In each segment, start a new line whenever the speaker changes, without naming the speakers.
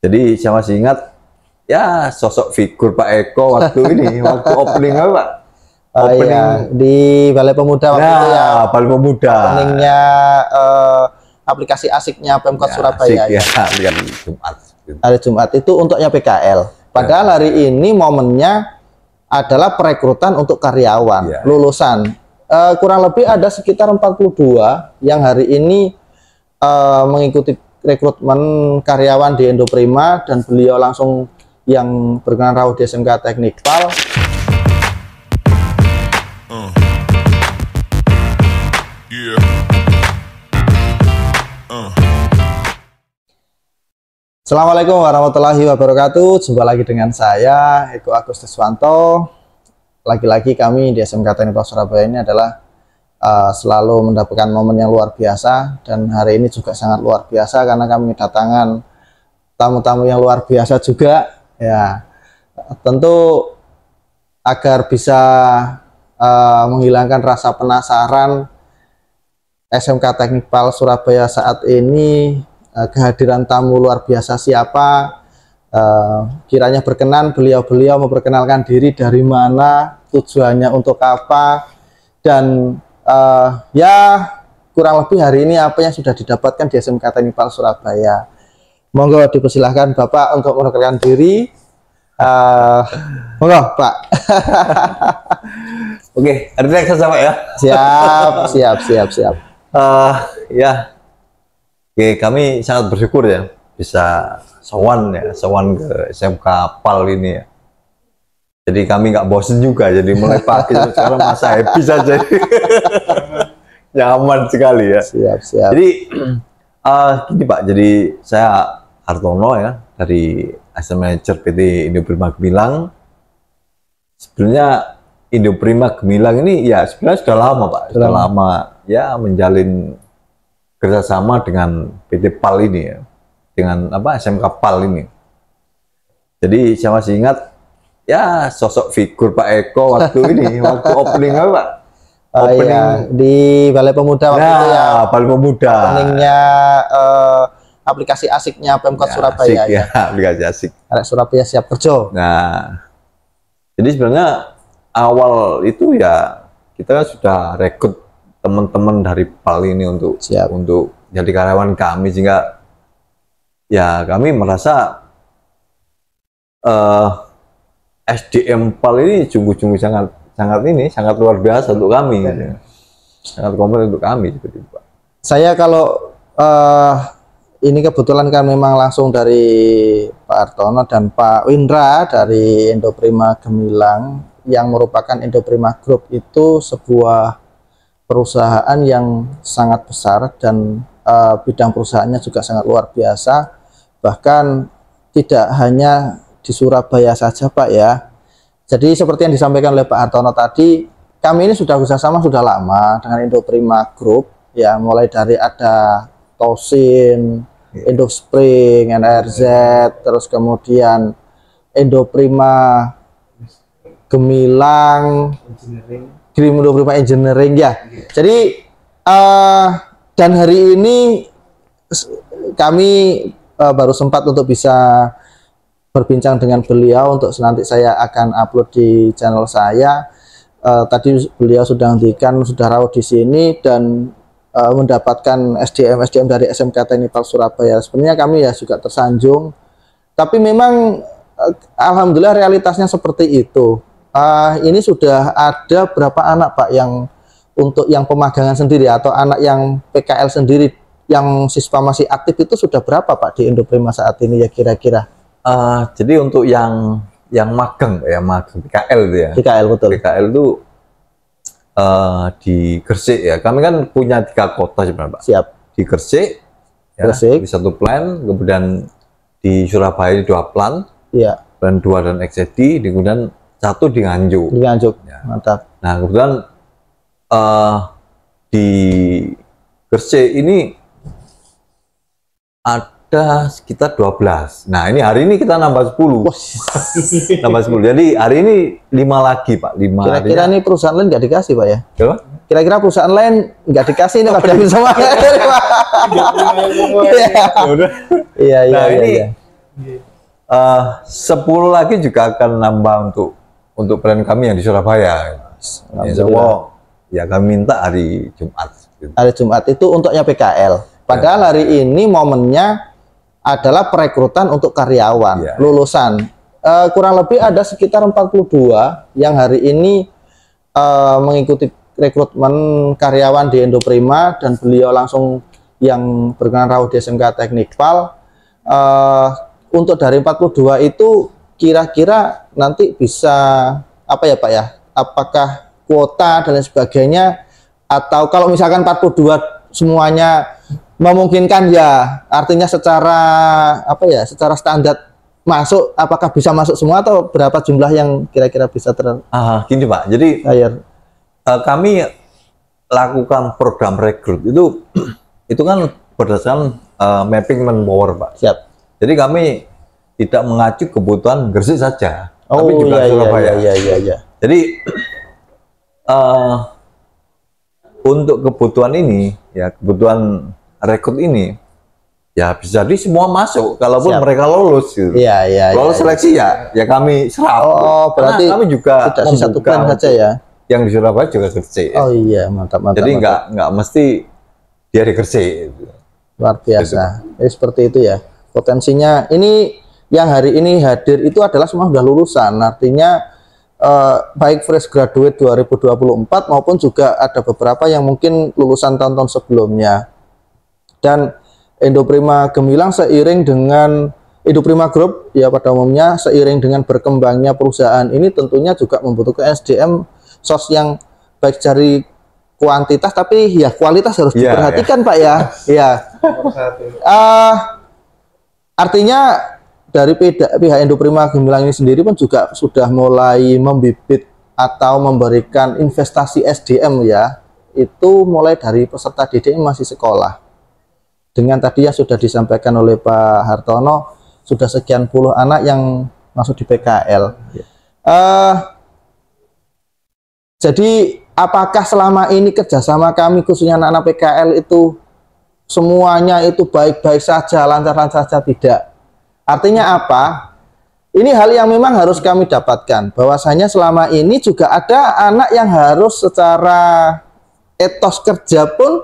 Jadi saya masih ingat ya sosok figur Pak Eko waktu ini, waktu opening apa Pak?
Opening iya, di Balai Pemuda waktu itu ya.
Balai Pemuda.
Openingnya aplikasi asiknya Pemkot Surabaya.
Asik, ya. Hari Jumat.
Hari Jumat itu untuknya PKL. Padahal hari ini momennya adalah perekrutan untuk karyawan lulusan. Kurang lebih ada sekitar 42 yang hari ini mengikuti rekrutmen karyawan di Indoprima, dan beliau langsung yang berkenan rawuh di SMK Teknik PAL. Assalamualaikum warahmatullahi wabarakatuh. Jumpa lagi dengan saya Eko Agustuswanto. Lagi-lagi kami di SMK Teknik PAL Surabaya ini adalah selalu mendapatkan momen yang luar biasa, dan hari ini juga sangat luar biasa karena kami kedatangan tamu-tamu yang luar biasa juga ya. Tentu agar bisa menghilangkan rasa penasaran SMK Teknik PAL Surabaya saat ini, kehadiran tamu luar biasa siapa, kiranya berkenan beliau memperkenalkan diri, dari mana, tujuannya untuk apa, dan ya kurang lebih hari ini apa yang sudah didapatkan di SMK Teknik PAL Surabaya. Monggo dipersilahkan Bapak untuk memperkenalkan diri. Monggo Pak.
Oke, relax sama ya.
Siap.
Ya, oke, kami sangat bersyukur ya bisa sowan ke SMK PAL ini ya. Jadi kami nggak bosen juga, jadi mulai pagi sekarang masa happy saja. Nyaman sekali ya.
Siap.
Jadi gini Pak, jadi saya Hartono ya, dari Asisten Manajer PT Indoprima Gemilang. Sebenarnya Indoprima Gemilang ini ya sebenarnya sudah lama Pak, sudah lama ya menjalin kerjasama dengan PT PAL ini ya, dengan SMK PAL ini. Jadi saya masih ingat ya sosok figur Pak Eko waktu ini, waktu opening apa Pak?
Opening iya, di Balai Pemuda waktu itu ya.
Balai Pemuda.
Openingnya aplikasi asiknya Pemkot Surabaya.
Asik, ya. Aplikasi asik.
Arek Surabaya siap kerja.
Nah, jadi sebenarnya awal itu ya kita kan sudah rekrut teman-teman dari PAL ini untuk jadi karyawan kami, sehingga ya kami merasa SDM PAL ini sungguh-sungguh sangat luar biasa untuk kami, sangat kompeten untuk kami seperti itu Pak.
Saya kalau ini kebetulan kan memang langsung dari Pak Hartono dan Pak Windra dari Indoprima Gemilang, yang merupakan Indoprima Group itu sebuah perusahaan yang sangat besar, dan bidang perusahaannya juga sangat luar biasa. Bahkan tidak hanya di Surabaya saja Pak ya. Jadi seperti yang disampaikan oleh Pak Hartono tadi, kami ini sudah bekerjasama sudah lama dengan Indoprima Group ya, mulai dari ada Tosin, Indospring, NRZ, terus kemudian Indoprima Gemilang, Indoprima Engineering ya. Jadi dan hari ini kami baru sempat untuk bisa berbincang dengan beliau, untuk nanti saya akan upload di channel saya. Tadi beliau sudah rawuh di sini dan mendapatkan SDM dari SMK Teknik PAL Surabaya. Sebenarnya kami ya juga tersanjung, tapi memang alhamdulillah realitasnya seperti itu. Ini sudah ada berapa anak Pak yang untuk yang pemagangan sendiri atau anak yang PKL sendiri yang siswa masih aktif itu sudah berapa Pak di Indoprima saat ini ya kira-kira?
Jadi untuk yang magang ya, magang PKL itu ya.
PKL betul.
PKL itu di Gresik ya. Kami kan punya 3 kota sebenarnya Pak.
Siap.
Di Gresik, ya, di 1 plan, kemudian di Surabaya 2 plan,
iya.
Plan 2 dan XCD, kemudian 1 di Nganjuk.
Di Nganjuk, ya. Mantap.
Nah kebetulan di Gresik ini ada sekitar 12. Nah ini hari ini kita nambah 10. Nambah 10. Jadi hari ini 5 lagi Pak. 5.
Kira-kira ini perusahaan lain nggak dikasih Pak ya?
Coba?
Kira-kira perusahaan lain nggak dikasih ini Pak David sama. Iya.
Nah ini 10 lagi juga akan nambah untuk brand kami yang di Surabaya. Insya Allah, ya kami minta hari Jumat.
Hari Jumat itu untuknya PKL. Padahal hari ini momennya adalah perekrutan untuk karyawan lulusan. Kurang lebih ada sekitar 42 yang hari ini mengikuti rekrutmen karyawan di Indoprima, dan beliau langsung yang berkenan rawuh di SMK Teknik PAL. Untuk dari 42 itu kira-kira nanti bisa apa ya Pak ya? Apakah kuota dan lain sebagainya, atau kalau misalkan 42 semuanya memungkinkan, ya artinya secara apa ya, secara standar masuk, apakah bisa masuk semua atau berapa jumlah yang kira-kira bisa
gini Pak, jadi kami lakukan program rekrut itu kan berdasarkan mapping manpower Pak.
Siap.
Jadi kami tidak mengacu kebutuhan Gresik saja, tapi juga Surabaya. Jadi untuk kebutuhan ini, ya kebutuhan rekrut ini, ya bisa jadi semua masuk, kalaupun mereka lolos gitu. Lolos seleksi ya kami serap.
Berarti
kami juga
tidak satu plan saja ya.
Yang di Surabaya juga Gresik.
Mantap.
Jadi nggak mesti dia di Gresik.
Luar biasa. Jadi seperti itu ya. Potensinya ini yang hari ini hadir itu adalah semua sudah lulusan. Artinya baik fresh graduate 2024 maupun juga ada beberapa yang mungkin lulusan tahun-tahun sebelumnya. Dan Indoprima Gemilang seiring dengan Indoprima Group ya pada umumnya, seiring dengan berkembangnya perusahaan ini tentunya juga membutuhkan SDM sos yang baik dari kuantitas tapi ya kualitas harus diperhatikan Pak ya. Artinya dari pihak Indoprima Gemilang ini sendiri pun juga sudah mulai membibit atau memberikan investasi SDM ya, itu mulai dari peserta didik masih sekolah. Dengan tadi yang sudah disampaikan oleh Pak Hartono, sudah sekian puluh anak yang masuk di PKL. Jadi apakah selama ini kerjasama kami khususnya anak-anak PKL itu semuanya itu baik-baik saja, lancar-lancar saja? Tidak. Artinya apa? Ini hal yang memang harus kami dapatkan, bahwasanya selama ini juga ada anak yang harus secara etos kerja pun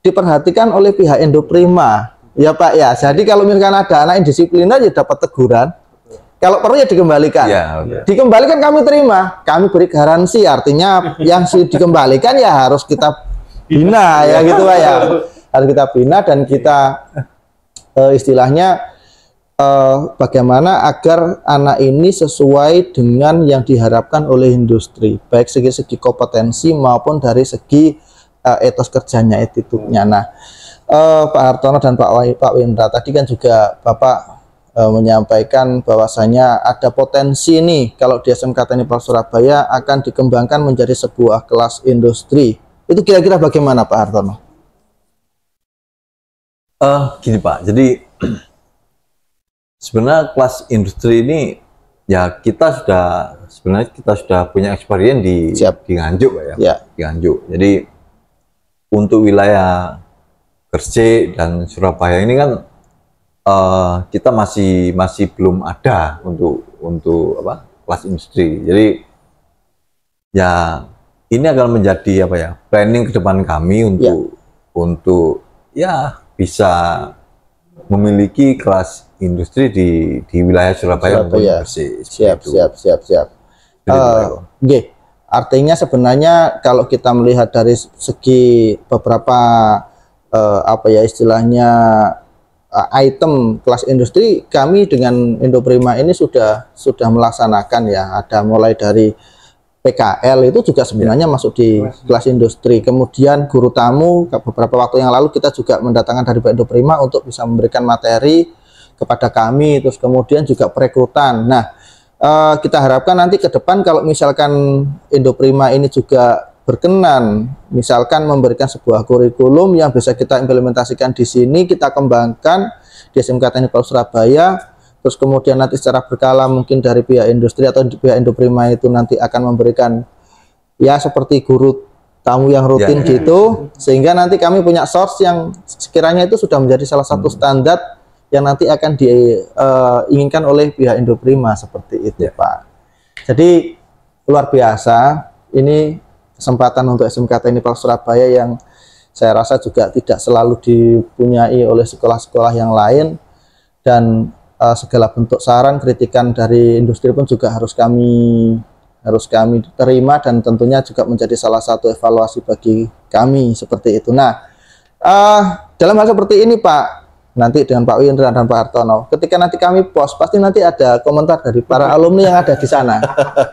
diperhatikan oleh pihak Indoprima. Ya Pak ya, jadi kalau misalkan ada anak yang disipliner ya dapat teguran, kalau perlu ya dikembalikan. Dikembalikan kami terima, kami beri garansi, artinya yang dikembalikan ya harus kita bina ya gitu Pak ya. Harus kita bina dan kita istilahnya bagaimana agar anak ini sesuai dengan yang diharapkan oleh industri, baik segi kompetensi maupun dari segi etos kerjanya, attitude-nya. Nah, Pak Hartono dan Pak Windra tadi kan juga Bapak menyampaikan bahwasanya ada potensi nih kalau di SMK Teknik PAL Surabaya akan dikembangkan menjadi sebuah kelas industri. Itu kira-kira bagaimana Pak Hartono?
Gini Pak, jadi sebenarnya kelas industri ini ya kita sudah punya experience di Nganjuk Pak ya. Di Nganjuk. Jadi untuk wilayah Gresik dan Surabaya ini kan kita masih belum ada untuk kelas industri. Jadi ya ini akan menjadi planning ke depan kami untuk ya bisa memiliki kelas industri di wilayah Surabaya maupun Gresik.
Siap. Artinya sebenarnya kalau kita melihat dari segi beberapa istilahnya item kelas industri, kami dengan Indoprima ini sudah melaksanakan ya, ada mulai dari PKL itu juga sebenarnya masuk di kelas industri. Kemudian guru tamu beberapa waktu yang lalu kita juga mendatangkan dari Indoprima untuk bisa memberikan materi kepada kami, terus kemudian juga perekrutan. Nah, kita harapkan nanti ke depan kalau misalkan Indoprima ini juga berkenan misalkan memberikan sebuah kurikulum yang bisa kita implementasikan di sini, kita kembangkan di SMK Teknik PAL Surabaya, terus kemudian nanti secara berkala mungkin dari pihak industri atau pihak Indoprima itu nanti akan memberikan ya seperti guru tamu yang rutin gitu, sehingga nanti kami punya source yang sekiranya itu sudah menjadi salah satu standar yang nanti akan diinginkan oleh pihak Indoprima seperti itu, Pak. Jadi luar biasa ini kesempatan untuk SMK Teknik Surabaya yang saya rasa juga tidak selalu dipunyai oleh sekolah-sekolah yang lain, dan segala bentuk saran kritikan dari industri pun juga harus kami terima, dan tentunya juga menjadi salah satu evaluasi bagi kami seperti itu. Nah, dalam hal seperti ini Pak, nanti dengan Pak Windra dan Pak Hartono, ketika nanti kami post, pasti nanti ada komentar dari para alumni yang ada di sana.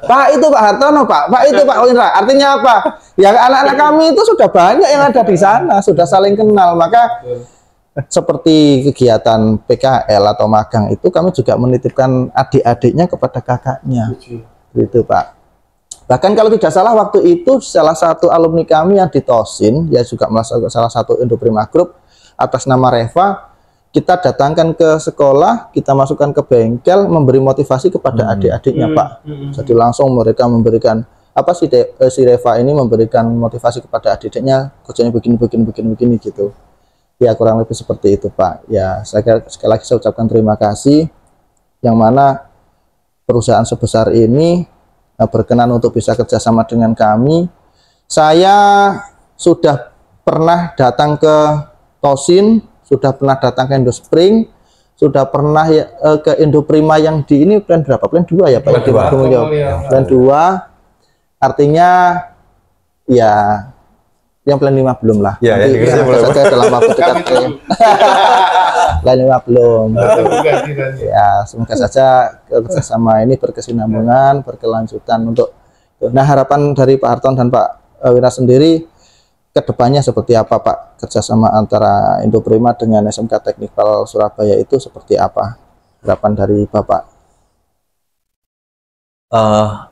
Pak itu Pak Hartono, Pak itu Pak Windra. Artinya apa? Ya anak-anak kami itu sudah banyak yang ada di sana, sudah saling kenal. Maka seperti kegiatan PKL atau magang itu kami juga menitipkan adik-adiknya kepada kakaknya. Gitu Pak. Bahkan kalau tidak salah waktu itu salah satu alumni kami yang di Tosin, ya juga masuk salah satu Indoprima Group, atas nama Reva, kita datangkan ke sekolah, kita masukkan ke bengkel, memberi motivasi kepada adik-adiknya Pak. Jadi langsung mereka memberikan apa sih, si Reva ini memberikan motivasi kepada adik-adiknya, kerjanya begini gitu. Ya kurang lebih seperti itu Pak. Ya sekali lagi saya ucapkan terima kasih, yang mana perusahaan sebesar ini berkenan untuk bisa kerjasama dengan kami. Saya sudah pernah datang ke Tosin, sudah pernah datang ke Indospring, sudah pernah ke Indoprima yang di ini plan berapa? Plan 2 ya Pak? Plan 2, artinya ya yang plan 5 belum lah.
Ya,
nanti saja dalam waktu dekat. Plan 5 belum. Ya, semoga saja kerjasama ini berkesinambungan, berkelanjutan untuk. Nah, harapan dari Pak Harton dan Pak Wira sendiri kedepannya seperti apa Pak? Kerjasama antara Indoprima dengan SMK Teknik Surabaya itu seperti apa? Harapan dari Bapak?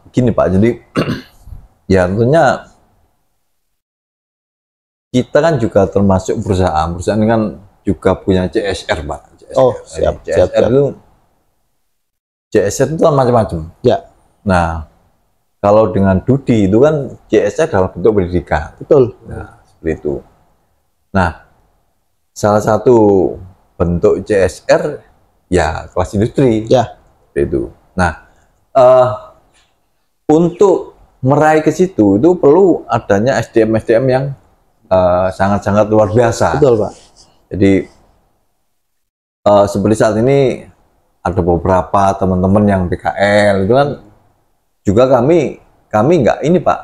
Gini Pak, jadi ya tentunya kita kan juga termasuk perusahaan ini kan juga punya CSR Pak. CSR.
Oh siap.
CSR itu kan macam-macam.
Ya.
Nah, kalau dengan Dudi itu kan CSR dalam bentuk pendidikan.
Betul.
Nah, seperti itu. Nah, salah satu bentuk CSR ya kelas industri.
Ya.
Seperti itu. Nah, untuk meraih ke situ itu perlu adanya SDM yang sangat-sangat luar biasa.
Betul Pak.
Jadi seperti saat ini ada beberapa teman-teman yang PKL itu kan juga kami nggak ini Pak,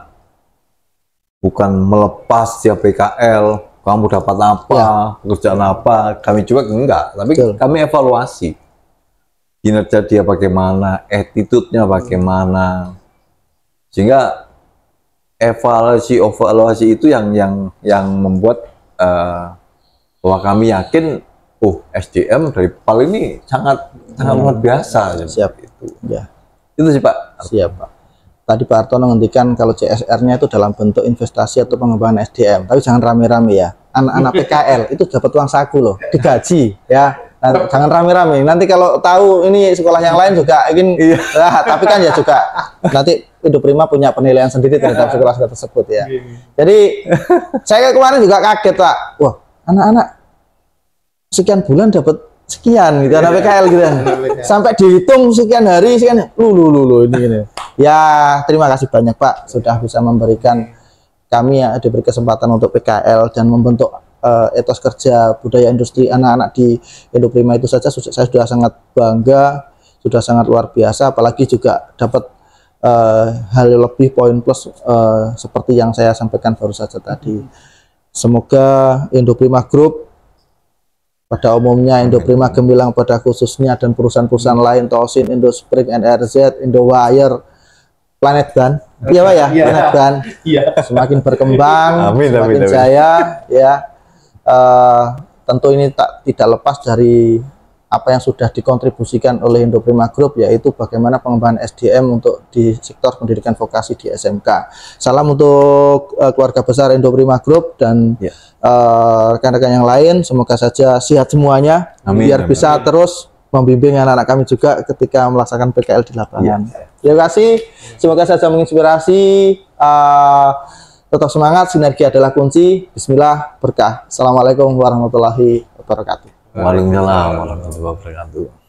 bukan melepas siap PKL kamu dapat apa, pekerjaan apa, kami juga enggak, tapi kami evaluasi kinerja dia bagaimana, attitude-nya bagaimana, sehingga evaluasi itu yang membuat bahwa kami yakin SDM dari PAL ini sangat luar biasa.
Siap
itu.
Ya.
Itu sih Pak.
Siap Pak. Tadi Pak Hartono menghentikan kalau CSR-nya itu dalam bentuk investasi atau pengembangan SDM, tapi jangan rame-rame ya. Anak-anak PKL itu dapat uang saku loh, digaji ya. Nah, jangan rame-rame. Nanti kalau tahu ini sekolah yang lain juga ingin, tapi kan ya juga nanti Indoprima punya penilaian sendiri terhadap sekolah-sekolah tersebut ya. Jadi saya kemarin juga kaget Pak. Wah, anak-anak sekian bulan dapat sekian gitu, anak PKL gitu. Sampai dihitung sekian hari, sekian ini. Ya, terima kasih banyak Pak sudah bisa memberikan kami ya diberi kesempatan untuk PKL dan membentuk etos kerja budaya industri anak-anak di Indoprima itu saja saya sudah sangat bangga, sudah sangat luar biasa, apalagi juga dapat hal lebih poin plus seperti yang saya sampaikan baru saja tadi. Semoga Indoprima Group pada umumnya, Indoprima Gemilang pada khususnya, dan perusahaan-perusahaan lain, Tosin, Indospring, NRZ, Indowire, Planet Ban, iya Pak ya, Planet Ban, semakin berkembang, semakin jaya ya. Tentu ini tidak lepas dari apa yang sudah dikontribusikan oleh Indoprima Group, yaitu bagaimana pengembangan SDM untuk di sektor pendidikan vokasi di SMK. Salam untuk keluarga besar Indoprima Group dan rekan-rekan yang lain, semoga saja sehat semuanya. Amin, biar bisa terus membimbing anak-anak kami juga ketika melaksanakan PKL di lapangan. Terima kasih, semoga saja menginspirasi. Tetap semangat, sinergi adalah kunci. Bismillah, berkah. Assalamualaikum warahmatullahi wabarakatuh.
Waalaikumsalam warahmatullahi wabarakatuh.